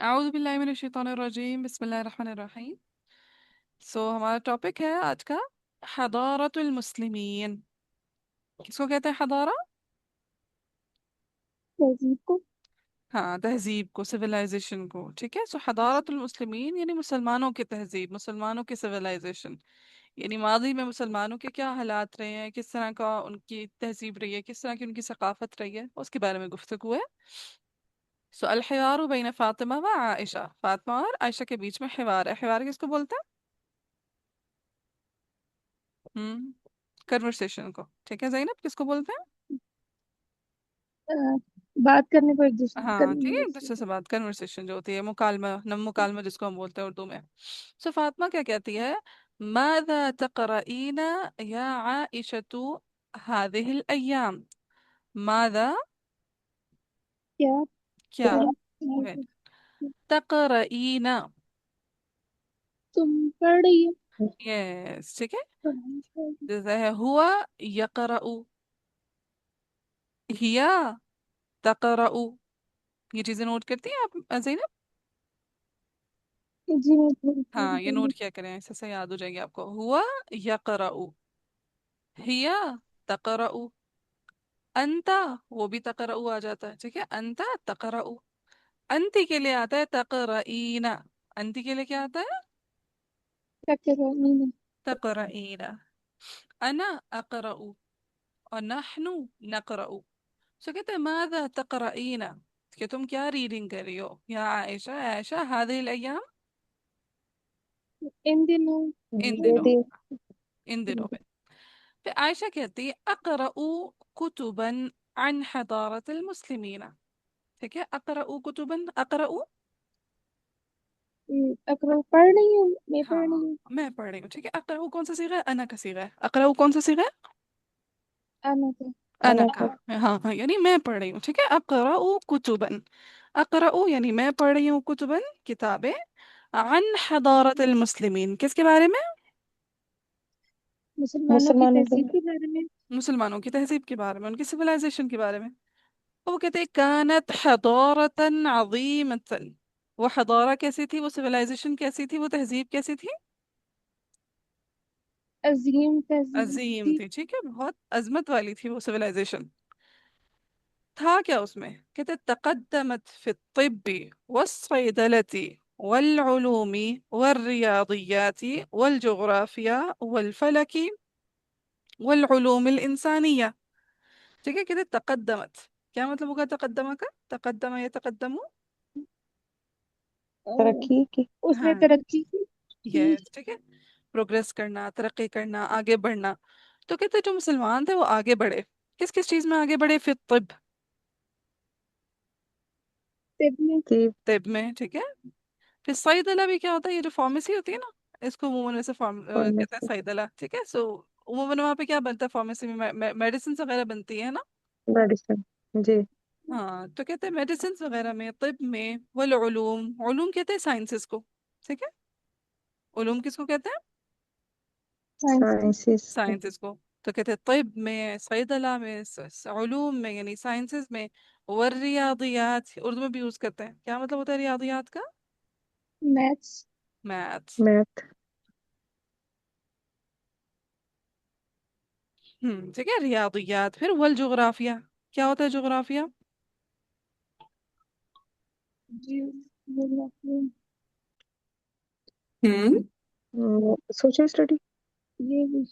اعوذ باللہ من الشیطان الرجیم، بسم اللہ الرحمن الرحیم۔ ہمارا ٹاپک ہے آج کا حضارت المسلمین۔ کس کو کہتے ہیں حضارہ؟ تہذیب کو۔ ہاں، تہذیب کو، سویلائزیشن کو، ٹھیک ہے۔ حضارت المسلمین یعنی مسلمانوں کی تہذیب، مسلمانوں کی سویلائزیشن، یعنی ماضی میں مسلمانوں کے کیا حالات رہے ہیں، کس طرح کا ان کی تہذیب رہی ہے، کس طرح کی ان کی ثقافت رہی ہے، اس کے بارے میں گفتگو ہے۔ الحوار بین فاطمہ و عائشہ، فاطمہ اور عائشہ کے بیچ میں حوار ہے۔ حوار کس کو بولتے ہیں؟ کنورسیشن کو، ٹھیک ہے۔ زینب، کس کو بولتے ہیں؟ بات کرنے کو ایک دوسرے ہاں ٹھیک ہے، ایک دوسرے سے بات، کنورسیشن جو ہوتی ہے، مکالمہ، نم مکالمہ جس کو ہم بولتے ہیں اردو میں۔ فاطمہ کیا کہتی ہے؟ ماذا تقرئین یا عائشۃ هذه الایام؟ ماذا، کیا کیا، تقرئین، تم پڑھ رہی ہو؟ یس ٹھیک ہے۔ جیسے ہے ہوا یقرأ، ہیا تقرأ، یہ چیزیں نوٹ کرتی ہیں آپ زینب؟ جی میں پڑھ ہاں، یہ رہی ہوں۔ نوٹ کیا کریں، ایسے سے یاد ہو جائے گی آپ کو۔ ہوا یقرأ، ہیا تقرأ، انتا، وہ بھی تقرأ آ جاتا ہے، ٹھیک ہے۔ انتا تقرأ، انتی کے لیے آتا ہے تقرئین، انتی کے لیے کیا آتا ہے؟ تقرئین، تقرئین۔ انا اقرأ اور نحن نقرأ۔ کہتے ہیں ماذا تقرئین، کہ تم کیا ریڈنگ کر رہی ہو یا عائشہ، عائشہ هذه الایام، ان دنوں، ان دنوں، ان دنوں میں۔ پھر عائشہ کہتی ہے اقرأ کتبا عن حضارت المسلمین، ٹھیک ہے۔ اقرأ کتبا، اقرأ، اقرا پڑھ رہی ہوں، میں ہاں پڑھ رہی ہوں۔ میں پڑھ رہی ہوں، ٹھیک ہے۔ اقرأ کون سا صیغہ ہے؟ انا کا صیغہ ہے۔ اقرأ کون سا صیغہ ہے؟ انا کا۔ انا کا، ہاں ہاں، یعنی میں پڑھ رہی ہوں، ٹھیک ہے۔ اقرأ کتبا، اقرأ یعنی میں پڑھ رہی ہوں، کتبا کتابیں، عن حضارت المسلمین، کس کے بارے میں؟ مسلمانوں کی تہذیب کے بارے میں۔ مسلمانوں کی تہذیب کے بارے میں، ان کی سویلائزیشن کے بارے میں۔ وہ کہتے ہیں کانت حضارتا عظیمتا، وہ حضارہ کیسی تھی، وہ سویلائزیشن کیسی تھی، وہ تہذیب کیسی تھی؟ عظیم تہذیب عظیم تھی۔ تھی، ٹھیک ہے، بہت عظمت والی تھی وہ سویلائزیشن۔ تھا کیا اس میں؟ کہتے تقدمت فی الطب والصیدلة والعلوم والریاضیات والجغرافیہ والفلک والعلوم الانسانیہ، ٹھیک ہے۔ کہتے تقدمت، کیا مطلب ہوگا تقدمہ کا؟ تقدمہ یا تقدم، ترقی کی، اس نے ہاں ترقی کی۔ یس ٹھیک ہے، پروگریس کرنا، ترقی کرنا، آگے بڑھنا۔ تو کہتے جو مسلمان تھے وہ آگے بڑھے، کس کس چیز میں آگے بڑھے؟ فی الطب، طب میں، طب میں، ٹھیک ہے۔ پھر صیدلہ بھی کیا ہوتا ہے؟ یہ جو فارمیسی ہوتی ہے نا، اس کو عموماً ویسے کہتے ہیں صیدلہ، ٹھیک ہے۔ عموماً وہاں پہ کیا بنتا ہے فارمیسی میں؟ میڈیسنس وغیرہ بنتی ہے نا۔ میڈیسن، جی، ہاں، تو کہتے ہیں میڈیسنس وغیرہ میں، طب میں، والعلوم، علوم کہتے ہیں سائنسز کو، ٹھیک ہے۔ علوم کس کو کہتے ہیں؟ سائنسز، سائنسز کو۔ تو کہتے ہیں طب میں، صیدلہ میں، علوم میں یعنی سائنسز میں، والریاضیات، اردو میں بھی یوز کرتے ہیں، کیا مطلب ہوتا ہے ریاضیات کا؟ میتھس، میتھس، میتھ، ٹھیک ہے، ریاضیات۔ پھر والجغرافیہ، کیا ہوتا ہے جغرافیہ؟ جی، جغرافی، ہوں سوشل اسٹڈی، یہ بھی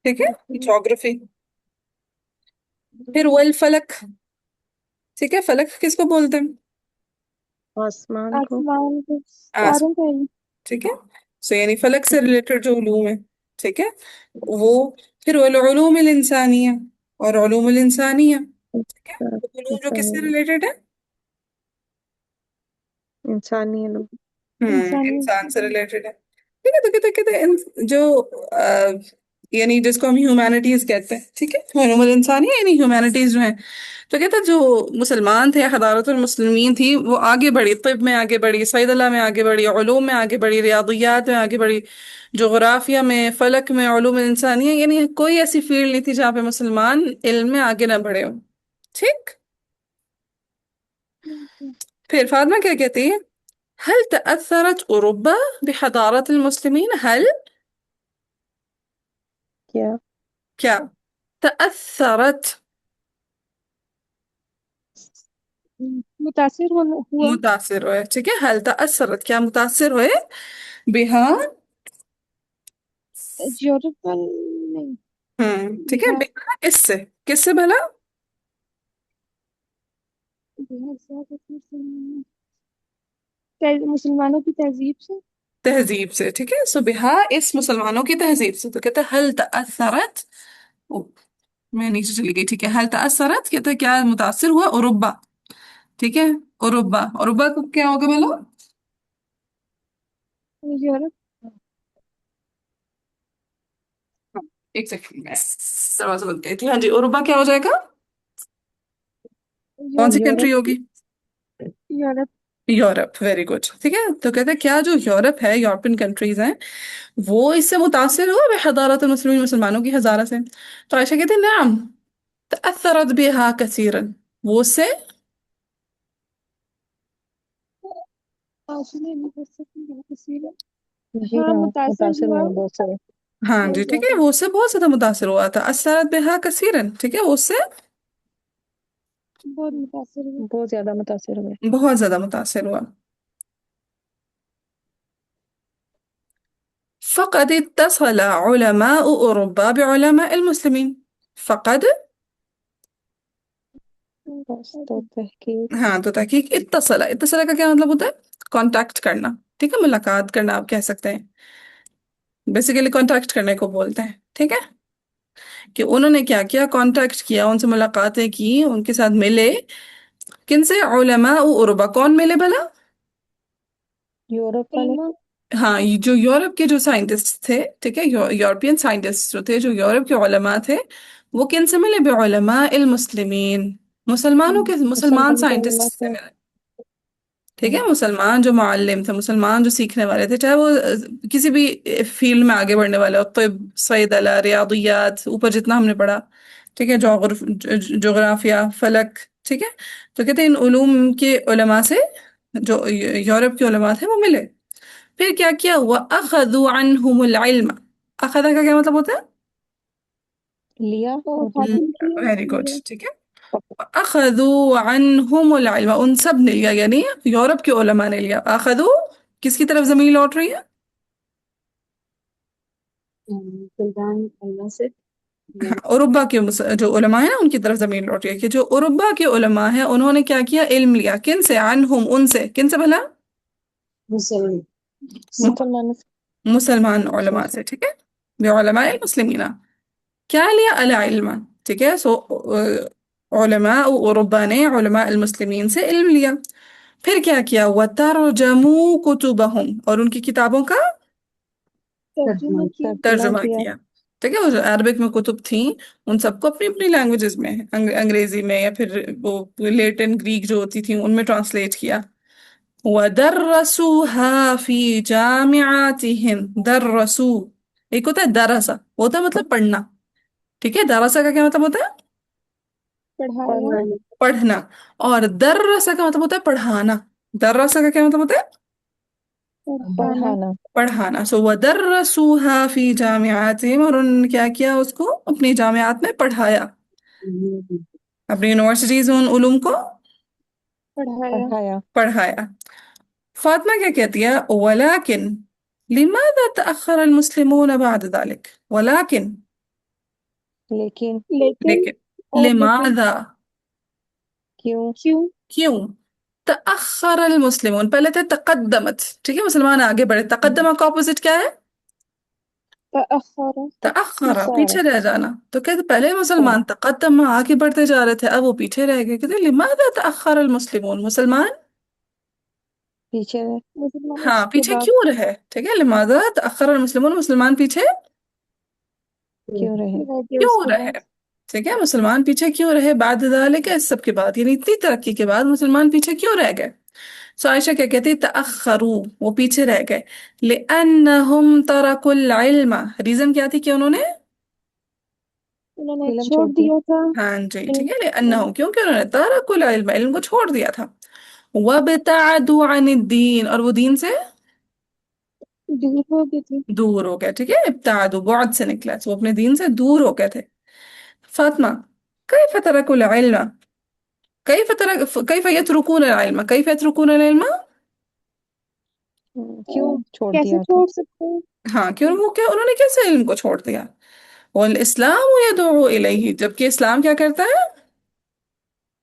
ٹھیک ہے، جغرافی۔ پھر والفلک، ٹھیک ہے، فلک کس کو بولتے ہیں؟ آسمان کو، آسمان کو، آس، ستاروں کا علم۔ ٹھیک ہے، یعنی فلک سے ریلیٹڈ جو علوم ہے، ٹھیک ہے وہ۔ پھر والعلوم الانسانیہ، اور علوم الانسانیہ، ٹھیک ہے، علوم جو کس سے ریلیٹڈ ہے؟ انسانی علوم، انسانی، انسان سے ریلیٹڈ ہے، ٹھیک ہے۔ تو کہتے جو یعنی جس کو ہم ہیومینٹیز کہتے ہیں، ٹھیک ہے، علوم الانسانیہ یعنی ہیومینٹیز جو ہیں۔ تو کہتے جو مسلمان تھے، حضارت المسلمین تھی، وہ آگے بڑھی، طب میں آگے بڑھی، صیدلہ میں آگے بڑھی، علوم میں آگے بڑھی، ریاضیات میں آگے بڑھی، جغرافیہ میں، فلک میں، علوم الانسانیہ، یعنی کوئی ایسی فیلڈ نہیں تھی جہاں پہ مسلمان علم میں آگے نہ بڑھے ہوں، ٹھیک۔ پھر فاطمہ کیا کہتی ہے؟ هل تأثرت أوروبا بحضارة المسلمين؟ هل کیا کیا تأثرت متاثر ہوا متاثر ہوئے، ٹھیک ہے، هل تأثرت کیا متاثر ہوئے، بہا یورپ نہیں ٹھیک ہے، بہار بہا کس سے بھلا؟ مسلمانوں کی تہذیب سے تہذیب سے، ٹھیک ہے، سو بہا اس مسلمانوں کی تہذیب سے، تو کہتے ہیں هل تأثرت، میں نیچے چلی گئی، ٹھیک ہے، هل تأثرت کہتے ہیں کیا متاثر ہوا اوروبا، ٹھیک ہے، اوروبا کو کیا ہوگا بولو؟ یورپ ایک سیکنڈ میں دروازہ بند گئی تھی، ہاں جی، اوروبا کیا ہو جائے گا؟ کون سی کنٹری یورپ ہوگی؟ یورپ یورپ، ویری گڈ، ٹھیک ہے، تو کہتے ہیں کیا جو یورپ ہے، یورپین کنٹریز ہیں، وہ اس سے متاثر ہوا بحضارت المسلمین، مسلمانوں کی حضارت سے؟ تو عائشہ کہتے ہیں نعم تأثرت بها كثيرا، وہ اس سے جی ہاں متاثر ہوا بہت سارے ہاں جی، ٹھیک ہے، وہ اس سے بہت زیادہ متاثر ہوا تھا، اثرت بها كثيرا، ٹھیک ہے، وہ اس سے بہت زیادہ متاثر ہوئے بہت زیادہ متاثر ہوا۔ فقد اتصل علماء أوروبا بعلماء المسلمين، فقد بس تو تحقیق ہاں، تو تحقیق اتصل کا کیا مطلب ہوتا ہے؟ کانٹیکٹ کرنا، ٹھیک ہے، ملاقات کرنا آپ کہہ سکتے ہیں، بیسیکلی کانٹیکٹ کرنے کو بولتے ہیں، ٹھیک ہے، کہ انہوں نے کیا کیا، کانٹیکٹ کیا، ان سے ملاقاتیں کی، ان کے ساتھ ملے، کن سے؟ علماء اوروبا، کون ملے بھلا؟ یورپ والے ہاں، یہ جو یورپ کے جو سائنٹسٹ تھے، ٹھیک ہے، یورپین سائنٹسٹ جو تھے، جو یورپ کے علماء تھے، وہ کن سے ملے؟ بعلماء المسلمین، مسلمانوں کے، مسلمان مسلمان کے علماء سائنٹسٹ سے سے ملے، ٹھیک ہے، مسلمان جو معلم تھے، مسلمان جو سیکھنے والے تھے، چاہے وہ کسی بھی فیلڈ میں آگے بڑھنے والے ہو، طب، صیدلہ، ریاضیات، اوپر جتنا ہم نے پڑھا، ٹھیک ہے، جغرافیہ، فلک، ٹھیک ہے، تو کہتے ہیں ان علوم کے علماء سے جو یورپ کے علماء تھے وہ ملے، پھر کیا کیا؟ وَأَخَذُوا عَنْهُمُ الْعِلْمَ، اخذ کا کیا مطلب ہوتا لیا اور ہے؟ ویری گڈ، ٹھیک ہے، اخذوا عنہم العلم، ان سب نے لیا، یعنی یورپ کے علماء نے لیا، اخذوا کس کی طرف زمین لوٹ رہی ہے؟ سلطان اللہ سے اوروبا کے جو علماء ہیں نا، ان کی طرف زمین لوٹ رہی ہے، کہ جو اوروبا کے علماء ہیں انہوں نے کیا کیا؟ علم لیا، کن سے؟ عنہم، ان سے، کن سے بھلا؟ مسلمانوں مسلمان علماء سے، ٹھیک ہے، بعلماء المسلمین، کیا لیا؟ العلم، ٹھیک ہے، سو علماء اوروبا نے علماء المسلمین سے علم لیا، پھر کیا کیا؟ وَتَرْجَمُوا كُتُبَهُمْ، اور ان کی کتابوں کا ترجمہ ترجمہ کیا کیا، ٹھیک ہے، وہ جو عربک میں کتب تھیں ان سب کو اپنی اپنی لینگویجز میں، انگریزی میں، یا پھر وہ لیٹن گریک جو ہوتی تھیں ان میں ٹرانسلیٹ کیا۔ وَدَرَّسُوهَا فِي جَامِعَاتِهِمْ، درسوا، ایک ہوتا ہے درسا، وہ ہوتا ہے مطلب پڑھنا، ٹھیک ہے، درسا کا کیا مطلب ہوتا ہے؟ پڑھایا پڑھنا، اور درسا کا مطلب ہوتا ہے پڑھانا، درسا کا کیا مطلب ہوتا ہے؟ پڑھانا پڑھانا، سو وَدَرَّسُوهَا فِي جَامِعَاتِهِمْ، اور انہوں نے کیا کیا؟ اس کو اپنی جامعات میں پڑھایا، اپنی یونیورسٹیز میں ان علوم کو پڑھایا پڑھایا۔ فاطمہ کیا کہتی ہے؟ وَلَكِنْ لِمَاذَا تَأَخَّرَ الْمُسْلِمُونَ بَعْدَ ذَلِكَ، وَلَكِنْ لیکن لیکن لماذا کیوں کیوں؟ تأخر المسلمون، پہلے تھے تقدمت، ٹھیک ہے، مسلمان آگے بڑھے، تقدمہ کا اپوزٹ کیا ہے؟ تأخر، پیچھے رہ جانا، تو کہتے پہلے مسلمان تقدم آگے بڑھتے جا رہے تھے، اب وہ پیچھے رہ گئے، کہتے لماذا تأخر المسلمون، مسلمان پیچھے ہاں پیچھے کیوں رہے، ٹھیک ہے، لماذا تأخر المسلمون، مسلمان پیچھے کیوں رہے کیوں رہے، ٹھیک ہے، مسلمان پیچھے کیوں رہے، بعد ذالک، اس سب کے بعد، یعنی اتنی ترقی کے بعد مسلمان پیچھے کیوں رہ گئے؟ سو عائشہ کیا کہتی؟ تأخروا، وہ پیچھے رہ گئے، لأنہم ترکوا العلم، ریزن کیا تھی کہ انہوں نے علم چھوڑ دیا ہاں جی، ٹھیک ہے، لأنہم، کیونکہ انہوں نے ترکوا العلم، علم کو چھوڑ دیا تھا، وابتعدوا عن الدین، اور وہ دین سے دور ہو گئے تھے. دور ہو گئے. ٹھیک ہے، ابتعدوا بعد سے نکلا، وہ اپنے دین سے دور ہو گئے تھے. فاطمہ، كيف تركوا العلم، كيف يتركون العلم، كيف يتركون العلم؟ کیوں چھوڑ کیسے دیا آپ نے؟ چھوڑ سکتے ہیں؟ ہاں، کیوں وہ کیا انہوں نے کیسے علم کو چھوڑ دیا؟ والاسلام يدعو الیہ، جبکہ اسلام کیا کرتا ہے؟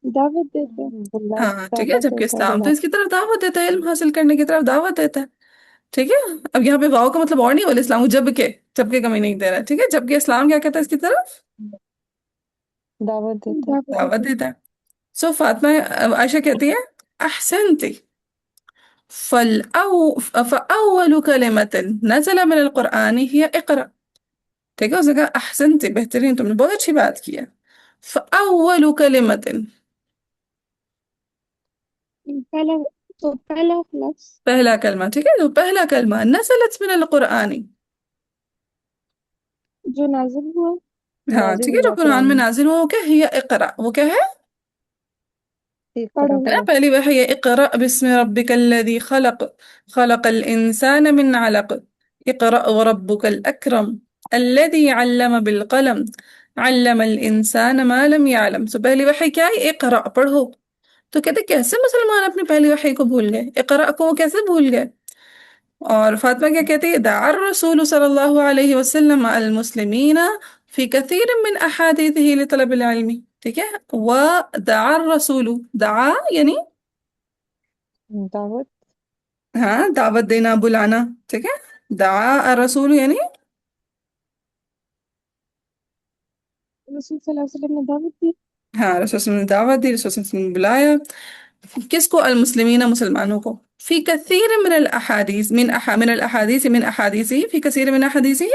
دعوت دیتے ہیں. ہاں ٹھیک ہے، جبکہ اسلام تو اس کی طرف دعوت دیتا ہے، علم حاصل کرنے کی طرف دعوت دیتا ہے. ٹھیک ہے، اب یہاں پہ واؤ کا مطلب اور نہیں، والاسلام جب کے کمی نہیں دے رہا ہے. ٹھیک ہے، جبکہ اسلام کیا کہتا ہے اس کی طرف دعوت دیتا ہے. دعوت دیتا ہے. سو فاطمہ عائشہ کہتی ہے احسنتی فأول كلمة نزل من القرآن هي اقرأ. ٹھیک ہے، اس نے کہا احسنتی، بہترین، تم نے بہت اچھی بات کی ہے. فأول كلمة، پہلا لفظ پہلا کلمہ. ٹھیک ہے، جو پہلا کلمہ نزلت من القرآن، جو نازل ہوا ہاں نازل ٹھیک ہے، جو ہوا قرآن میں نازل ہوا، وہ کیا ہے؟ اقرأ، وہ کیا ہے؟ اقرا ہے نا، پڑھو. پہلی وحی ہے اقرأ بسم ربک الذی خلق، خلق الانسان من علق، اقرأ وربک الاکرم الذی علم بالقلم، علم الانسان ما لم يعلم. سو پہلی وحی کیا ہے؟ اقرأ، پڑھو. تو کہتے کیسے مسلمان اپنی پہلی وحی کو بھول گئے؟ اقرأ کو وہ کیسے بھول گئے؟ اور فاطمہ کیا کہتی ہے؟ دعا الرسول صلی اللہ علیہ وسلم المسلمین فی کثیر من احادیثہ لطلب العلم. ٹھیک ہے، ودعا الرسول، دعا یعنی دعوت. ہاں دعوت دینا، بلانا. ٹھیک ہے، دعا الرسول یعنی رسول صلی اللہ علیہ وسلم نے دعوت دی. ہاں، رسول صلی اللہ علیہ وسلم نے دعوت دی، رسول صلی اللہ علیہ وسلم نے بلایا. کس کو؟ المسلمین، مسلمانوں کو. فی کثیر من الاحادیث، من الاحادیث، من احادیثی، فی کثیر من احادیثی،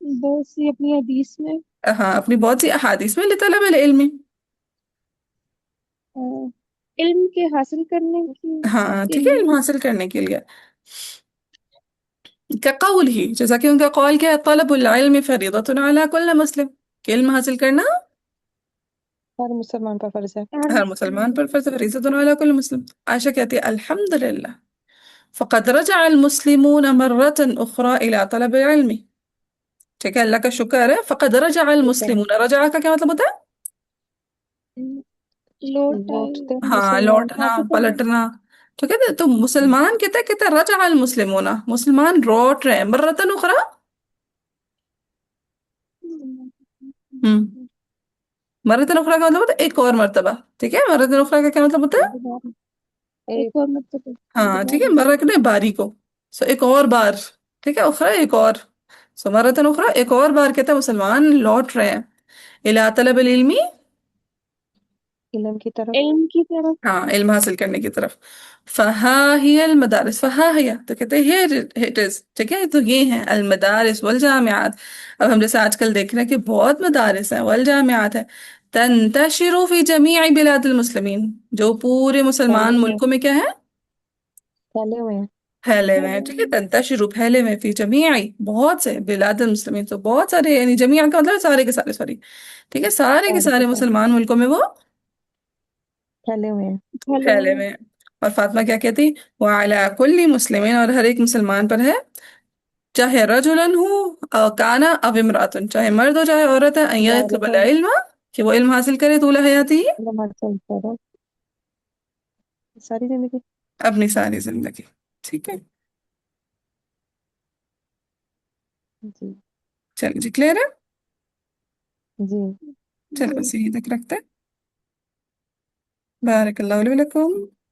بہت سی اپنی حدیث میں ہاں اپنی بہت سی احادیث میں، لطلب العلم، علم کے حاصل کرنے ہاں کے ٹھیک ہے، لیے. علم حاصل کرنے کے لیے. کقول ہی، جیسا کہ ان کا قول کیا ہے؟ طلب العلم فریضۃ علی کل مسلم، کہ علم حاصل کرنا ہر مسلمان کا فرض ہے. ہر مسلمان پر فرض ہے، فریضۃ علی کل مسلم. عائشہ کہتی ہے الحمدللہ فقد رجع المسلمون مرۃ اخرى الى طلب العلم. ٹھیک ہے، اللہ کا شکر ہے. فقد رجع المسلمون، رجع کا کیا مطلب ہوتا ہے؟ لوٹ آئے لوٹتے ہیں ہاں مسلمان. لوٹنا، پلٹنا. ٹھیک ہے، تو مسلمان کہتے رجع المسلمون، مسلمان لوٹ رہے ہیں، مرۃ اخرى. مرۃ اخرى کا مطلب ہوتا ہے ایک اور مرتبہ. ٹھیک ہے، مرۃ اخرى کا کیا مطلب ہوتا ہے؟ ایک اور مطلب ہاں ٹھیک ہے، مرہ کہتے ہیں باری کو، سو ایک اور بار. ٹھیک ہے، اخرى ایک اور، سو مرۃ اخرى ایک اور بار کہتے ہیں مسلمان لوٹ رہے ہیں. الی طلب العلم، علم کی طرف. علم کی طرف. ہاں علم حاصل کرنے کی طرف. فہا ہی المدارس، فہا ہی، تو کہتے ہیں here it is. ٹھیک ہے، تو یہ ہیں المدارس والجامعات. اب ہم جیسے آج کل دیکھ رہے ہیں کہ بہت مدارس ہیں، والجامعات ہیں. تنتشر فی جمیع بلاد المسلمین، جو پورے مسلمان ملکوں میں کیا ہے؟ پھیلے ہوئے ہیں. پھیلے ہوئے ہیں. ٹھیک ہے، تنتشر پھیلے ہوئے، فی جمیع، بہت سے، بلاد المسلمین، تو بہت سارے، یعنی جمیع کا مطلب سارے کے سارے، سوری. ٹھیک ہے، سارے کے سارے مسلمان ملکوں میں وہ پھیلے ہوئے ہیں. پھیلے ہوئے ہیں. اور فاطمہ کیا کہتی؟ وَعَلَىٰ كُلِّ مُسْلِمٍ، اور ہر ایک مسلمان پر ہے، چاہے رجلاً ہو او کانا او امرأۃ، چاہے مرد ہو چاہے عورت ہے، ان یطلب العلم، کہ وہ علم حاصل کرے طول حیاتی، علم حاصل کرو ساری زندگی. اپنی ساری زندگی. ٹھیک ہے، جی چلیے جی، کلیئر ہے. جی. چلو بس یہی تک رکھتے ہیں. بارک اللہ لکم.